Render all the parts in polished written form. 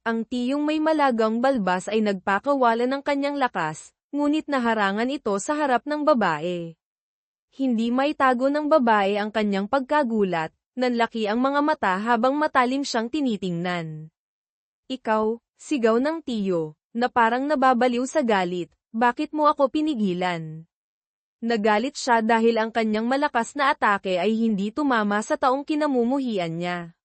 Ang tiyong may malagang balbas ay nagpakawala ng kanyang lakas, ngunit naharangan ito sa harap ng babae. Hindi maitago ng babae ang kanyang pagkagulat, nanlaki ang mga mata habang matalim siyang tinitingnan. Ikaw, sigaw ng tiyo, na parang nababaliw sa galit, bakit mo ako pinigilan? Nagalit siya dahil ang kanyang malakas na atake ay hindi tumama sa taong kinamumuhian niya.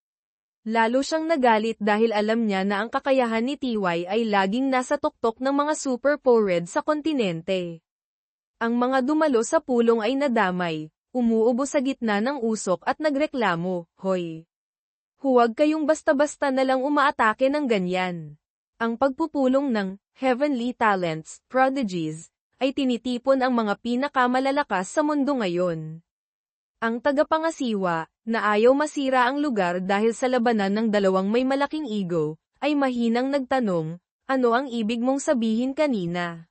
Lalo siyang nagalit dahil alam niya na ang kakayahan ni TY ay laging nasa tuktok ng mga super powered sa kontinente. Ang mga dumalo sa pulong ay nadamay, umuubo sa gitna ng usok at nagreklamo, "Hoy! Huwag kayong basta-basta na lang umaatake ng ganyan." Ang pagpupulong ng Heavenly Talents, Prodigies, ay tinitipon ang mga pinakamalalakas sa mundo ngayon. Ang tagapangasiwa, na ayaw masira ang lugar dahil sa labanan ng dalawang may malaking ego, ay mahinang nagtanong, "Ano ang ibig mong sabihin kanina?"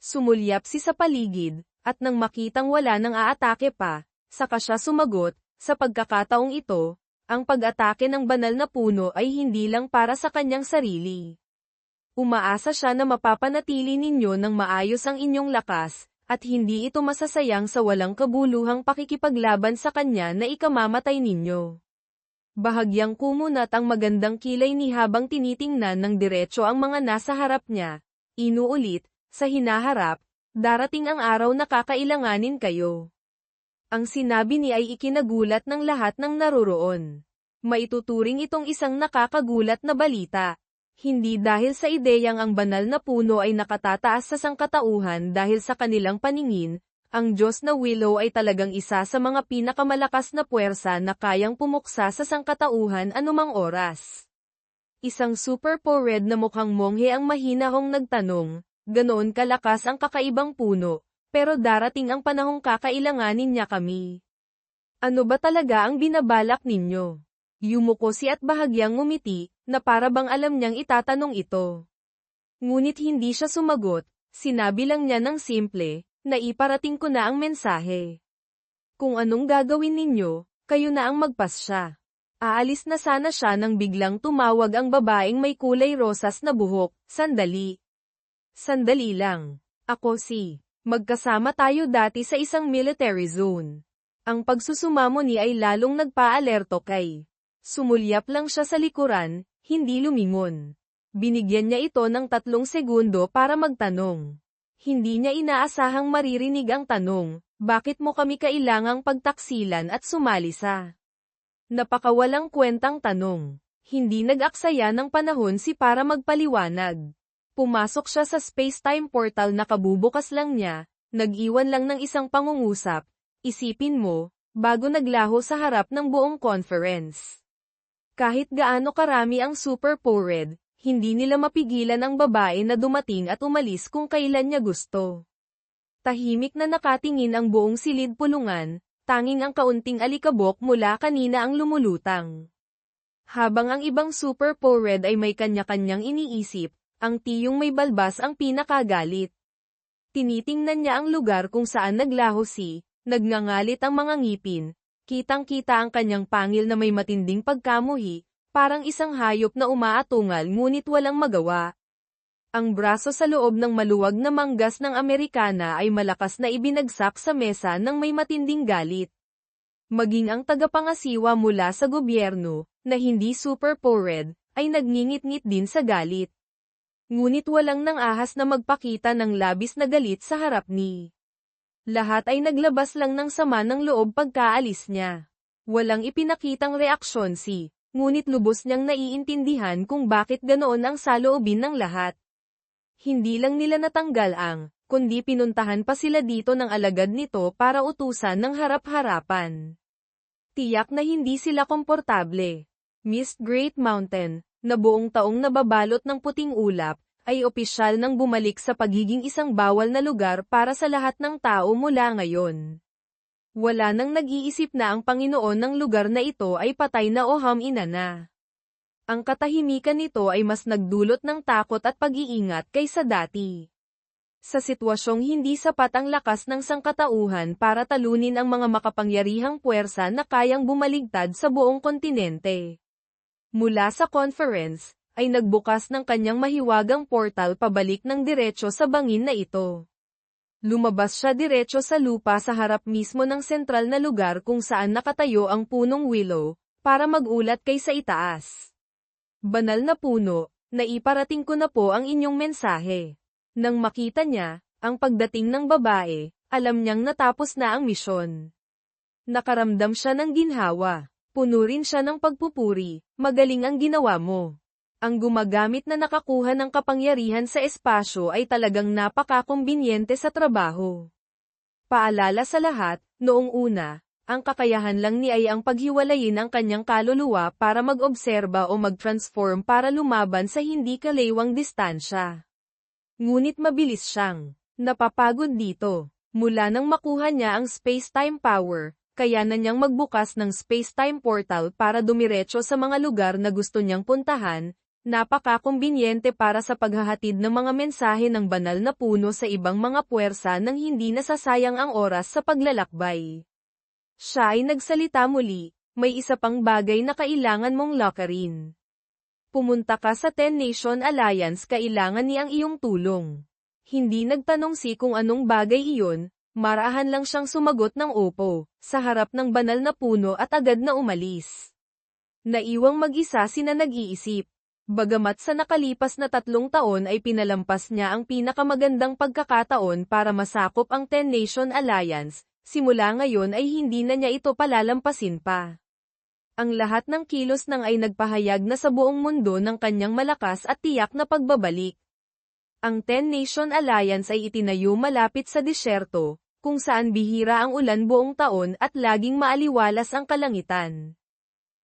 Sumulyap si sa paligid, at nang makitang wala nang aatake pa, saka siya sumagot, "Sa pagkakataong ito, ang pag-atake ng banal na puno ay hindi lang para sa kanyang sarili. Umaasa siya na mapapanatili ninyo ng maayos ang inyong lakas, at hindi ito masasayang sa walang kabuluhang pakikipaglaban sa kanya na ikamamatay ninyo." Bahagyang kumunat ang magandang kilay ni habang tinitingnan ng diretso ang mga nasa harap niya. Inuulit, sa hinaharap, darating ang araw na kakailanganin kayo. Ang sinabi ni ay ikinagulat ng lahat ng naroroon. Maituturing itong isang nakakagulat na balita. Hindi dahil sa ideyang ang banal na puno ay nakatataas sa sangkatauhan dahil sa kanilang paningin, ang Diyos na Willow ay talagang isa sa mga pinakamalakas na puwersa na kayang pumuksa sa sangkatauhan anumang oras. Isang super powered na mukhang monghe ang mahinahong nagtanong, "Ganoon kalakas ang kakaibang puno, pero darating ang panahong kakailanganin niya kami. Ano ba talaga ang binabalak ninyo?" Yumuko si at bahagyang ngumiti, na para bang alam niyang itatanong ito. Ngunit hindi siya sumagot, sinabi lang niya ng simple, na iparating ko na ang mensahe. Kung anong gagawin ninyo, kayo na ang magpasya. Aalis na sana siya nang biglang tumawag ang babaeng may kulay rosas na buhok, "Sandali. Sandali lang. Ako si. Magkasama tayo dati sa isang military zone." Ang pagsusumamo ni ay lalong nagpa-alerto kay. Sumulyap lang siya sa likuran, hindi lumingon. Binigyan niya ito ng 3 segundo para magtanong. Hindi niya inaasahang maririnig ang tanong, "Bakit mo kami kailangang pagtaksilan at sumali sa?" Napakawalang kwentang tanong. Hindi nag-aksaya ng panahon si para magpaliwanag. Pumasok siya sa space-time portal na kabubukas lang niya, nag-iwan lang ng isang pangungusap, "Isipin mo, bago naglaho sa harap ng buong conference. Kahit gaano karami ang super powered, hindi nila mapigilan ang babae na dumating at umalis kung kailan niya gusto." Tahimik na nakatingin ang buong silid pulungan, tanging ang kaunting alikabok mula kanina ang lumulutang. Habang ang ibang super powered ay may kanya-kanyang iniisip, ang tiyong may balbas ang pinakagalit. Tinitingnan niya ang lugar kung saan naglaho si, nagngangalit ang mga ngipin. Kitang-kita ang kanyang pangil na may matinding pagkamuhi, parang isang hayop na umaatungal ngunit walang magawa. Ang braso sa loob ng maluwag na manggas ng Amerikana ay malakas na ibinagsak sa mesa ng may matinding galit. Maging ang tagapangasiwa mula sa gobyerno, na hindi super powered, ay nagngingit-ngit din sa galit. Ngunit walang nang ahas na magpakita ng labis na galit sa harap ni. Lahat ay naglabas lang ng sama ng loob pagkaalis niya. Walang ipinakitang reaksyon si, ngunit lubos niyang naiintindihan kung bakit ganoon ang saloobin ng lahat. Hindi lang nila natanggal ang, kundi pinuntahan pa sila dito ng alagad nito para utusan ng harap-harapan. Tiyak na hindi sila komportable. Mist Great Mountain, na buong taong nababalot ng puting ulap, ay opisyal nang bumalik sa pagiging isang bawal na lugar para sa lahat ng tao mula ngayon. Wala nang nag-iisip na ang Panginoon ng lugar na ito ay patay na o hamina na. Ang katahimikan nito ay mas nagdulot ng takot at pag-iingat kaysa dati. Sa sitwasyong hindi sapat ang lakas ng sangkatauhan para talunin ang mga makapangyarihang puwersa na kayang bumaligtad sa buong kontinente. Mula sa conference, ay nagbukas ng kanyang mahiwagang portal pabalik ng diretso sa bangin na ito. Lumabas siya diretso sa lupa sa harap mismo ng sentral na lugar kung saan nakatayo ang punong willow, para magulat kay sa itaas. Banal na puno, naiparating ko na po ang inyong mensahe. Nang makita niya, ang pagdating ng babae, alam niyang natapos na ang misyon. Nakaramdam siya ng ginhawa. Puno rin siya ng pagpupuri, magaling ang ginawa mo. Ang gumagamit na nakakuha ng kapangyarihan sa espasyo ay talagang napakakumbinyente sa trabaho. Paalala sa lahat, noong una, ang kakayahan lang ni ay ang paghiwalayin ang kanyang kaluluwa para mag-obserba o mag-transform para lumaban sa hindi kalaywang distansya. Ngunit mabilis siyang napapagod dito. Mula nang makuha niya ang space-time power, kaya na niyang magbukas ng space-time portal para dumiretso sa mga lugar na gusto niyang puntahan, napakakumbinyente para sa paghahatid ng mga mensahe ng banal na puno sa ibang mga puwersa nang hindi nasasayang ang oras sa paglalakbay. Siya ay nagsalita muli, may isa pang bagay na kailangan mong lakarin. Pumunta ka sa Ten Nation Alliance, kailangan niya ang iyong tulong. Hindi nagtanong si kung anong bagay iyon, marahan lang siyang sumagot ng opo, sa harap ng banal na puno at agad na umalis. Naiwang mag-isa sina nag-iisip. Bagamat sa nakalipas na 3 taon ay pinalampas niya ang pinakamagandang pagkakataon para masakop ang Ten Nation Alliance, simula ngayon ay hindi na niya ito palalampasin pa. Ang lahat ng kilos nang ay nagpahayag na sa buong mundo ng kanyang malakas at tiyak na pagbabalik. Ang Ten Nation Alliance ay itinayo malapit sa disyerto, kung saan bihira ang ulan buong taon at laging maaliwalas ang kalangitan.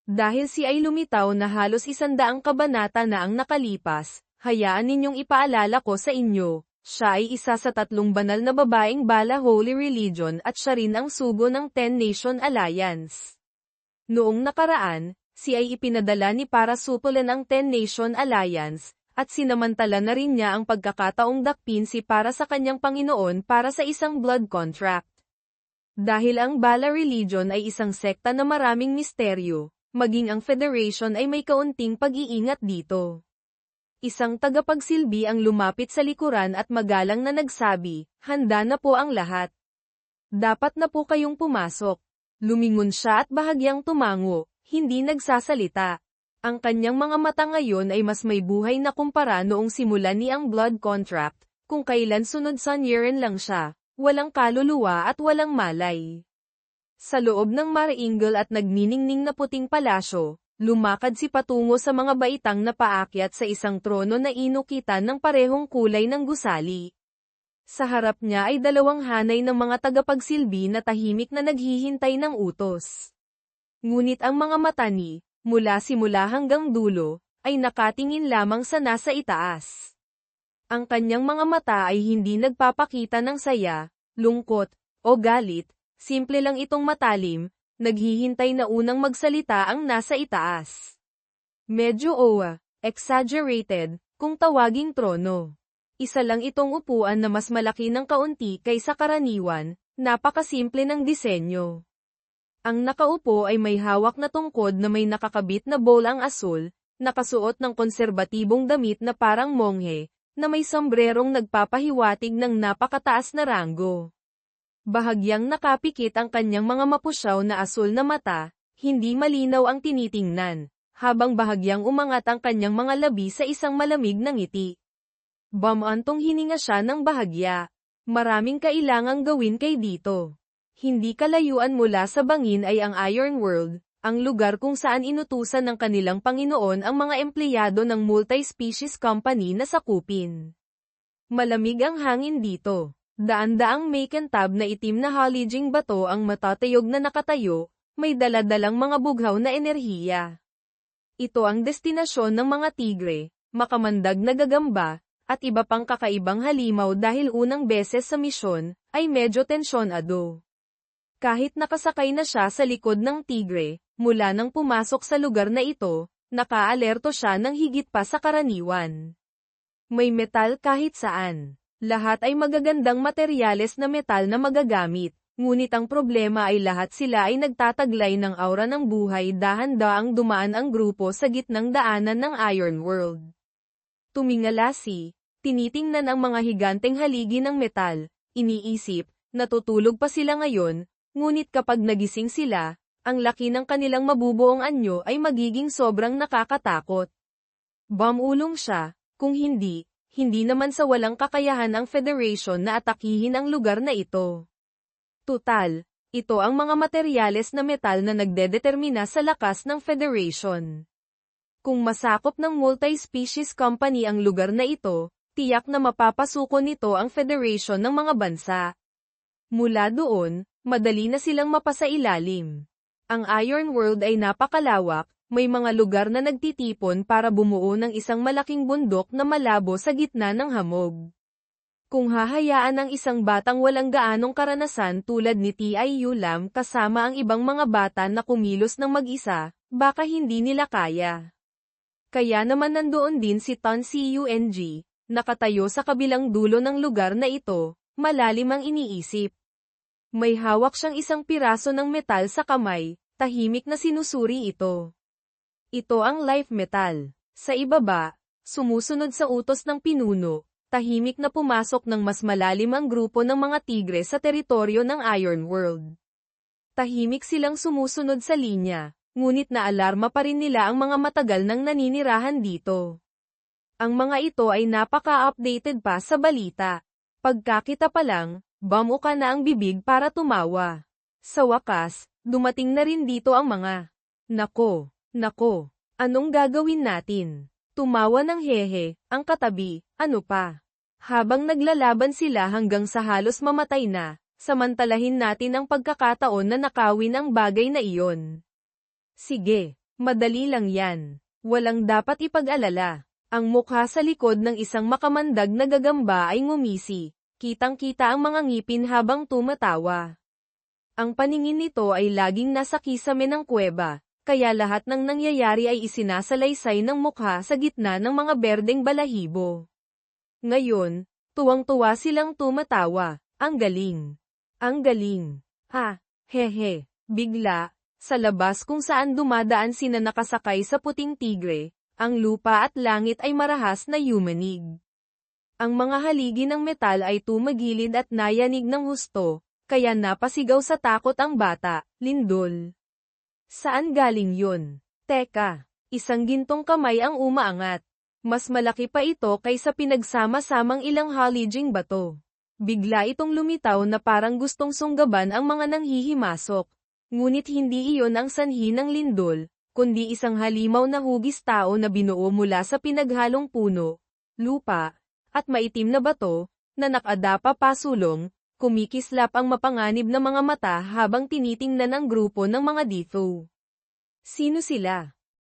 Dahil si ay lumitaw na halos 100 kabanata na ang nakalipas, hayaan ninyong ipaalala ko sa inyo, siya ay isa sa 3 banal na babaeng bala Holy Religion at siya rin ang sugo ng Ten Nation Alliance. Noong nakaraan, si ay ipinadala ni para supulan ang Ten Nation Alliance, at sinamantala na rin niya ang pagkakataong dakpin si para sa kanyang Panginoon para sa isang blood contract. Dahil ang Bala Religion ay isang sekta na maraming misteryo, maging ang Federation ay may kaunting pag-iingat dito. Isang tagapagsilbi ang lumapit sa likuran at magalang na nagsabi, "Handa na po ang lahat. Dapat na po kayong pumasok." Lumingon siya at bahagyang tumango, hindi nagsasalita. Ang kanyang mga mata ngayon ay mas may buhay na kumpara noong simula ni ang blood contract, kung kailan sunod sa Niren lang siya, walang kaluluwa at walang malay. Sa loob ng Maringal at nagniningning na puting palasyo, lumakad si patungo sa mga baitang na paakyat sa isang trono na inukitan ng parehong kulay ng gusali. Sa harap niya ay 2 hanay ng mga tagapagsilbi na tahimik na naghihintay ng utos. Ngunit ang mga mata ni, mula simula hanggang dulo, ay nakatingin lamang sa nasa itaas. Ang kanyang mga mata ay hindi nagpapakita ng saya, lungkot, o galit, simple lang itong matalim, naghihintay na unang magsalita ang nasa itaas. Medyo exaggerated, kung tawaging trono. Isa lang itong upuan na mas malaki ng kaunti kaysa karaniwan, napakasimple ng disenyo. Ang nakaupo ay may hawak na tungkod na may nakakabit na bowl ang asul, nakasuot ng konserbatibong damit na parang monghe, na may sombrerong nagpapahiwatig ng napakataas na ranggo. Bahagyang nakapikit ang kanyang mga mapusyaw na asul na mata, hindi malinaw ang tinitingnan, habang bahagyang umangat ang kanyang mga labi sa isang malamig na ngiti. Bamantong hininga siya ng bahagya. Maraming kailangang gawin kay dito. Hindi kalayuan mula sa bangin ay ang Iron World, ang lugar kung saan inutusan ng kanilang Panginoon ang mga empleyado ng multi-species company na sakupin. Malamig ang hangin dito. Daan-daang makintab na itim na halijing bato ang matatayog na nakatayo, may daladalang mga bughaw na enerhiya. Ito ang destinasyon ng mga tigre, makamandag na gagamba, at iba pang kakaibang halimaw dahil unang beses sa misyon, ay medyo tensyonado. Kahit nakasakay na siya sa likod ng tigre, mula nang pumasok sa lugar na ito, nakaalerto siya ng higit pa sa karaniwan. May metal kahit saan. Lahat ay magagandang materyales na metal na magagamit, Ngunit ang problema ay lahat sila ay nagtataglay ng aura ng buhay dahan-daang dumaan ang grupo sa gitnang daanan ng Iron World. Tumingala tinitingnan ang mga higanteng haligi ng metal, iniisip, natutulog pa sila ngayon, ngunit kapag nagising sila, ang laki ng kanilang mabubuong anyo ay magiging sobrang nakakatakot. Bumulong siya, kung hindi naman sa walang kakayahan ang Federation na atakihin ang lugar na ito. Tutal, ito ang mga materyales na metal na nagdedetermina sa lakas ng Federation. Kung masakop ng multi-species company ang lugar na ito, tiyak na mapapasuko nito ang Federation ng mga bansa. Mula doon, madali na silang mapasailalim. Ang Iron World ay napakalawak, may mga lugar na nagtitipon para bumuo ng isang malaking bundok na malabo sa gitna ng hamog. Kung hahayaan ang isang batang walang gaanong karanasan tulad ni Tiu Lam kasama ang ibang mga bata na kumilos ng mag-isa, baka hindi nila kaya. Kaya naman nandoon din si Tan Cung, nakatayo sa kabilang dulo ng lugar na ito, malalim ang iniisip. May hawak siyang isang piraso ng metal sa kamay, tahimik na sinusuri ito. Ito ang life metal. Sa ibaba, sumusunod sa utos ng pinuno, tahimik na pumasok ng mas malalim ang grupo ng mga tigre sa teritoryo ng Iron World. Tahimik silang sumusunod sa linya, ngunit naalarma pa rin nila ang mga matagal nang naninirahan dito. Ang mga ito ay napaka-updated pa sa balita. Pagkakita pa lang, bumuka na ang bibig para tumawa. Sa wakas, dumating na rin dito ang mga. Nako, anong gagawin natin? Tumawa ng hehe, ang katabi, ano pa? Habang naglalaban sila hanggang sa halos mamatay na, samantalahin natin ang pagkakataon na nakawin ang bagay na iyon. Sige, madali lang yan. Walang dapat ipag-alala. Ang mukha sa likod ng isang makamandag na gagamba ay ngumisi. Kitang-kita ang mga ngipin habang tumatawa. Ang paningin nito ay laging nasa kisame ng kuweba, kaya lahat ng nangyayari ay isinasalaysay ng mukha sa gitna ng mga berdeng balahibo. Ngayon, tuwang-tuwa silang tumatawa. Ang galing. Ang galing. Hehe. Bigla, sa labas kung saan dumadaan sina nakasakay sa puting tigre, ang lupa at langit ay marahas na yumanig. Ang mga haligi ng metal ay tumagilid at nayanig ng husto, kaya napasigaw sa takot ang bata, lindol. Saan galing yun? Teka, isang gintong kamay ang umaangat. Mas malaki pa ito kaysa pinagsama-samang ilang halijing bato. Bigla itong lumitaw na parang gustong sunggaban ang mga nanghihimasok. Ngunit hindi iyon ang sanhi ng lindol, kundi isang halimaw na hugis tao na binuo mula sa pinaghalong puno, lupa, at maitim na bato, na nakadapa pasulong, kumikislap ang mapanganib na mga mata habang tinitingnan ang grupo ng mga Ditho. Sino sila?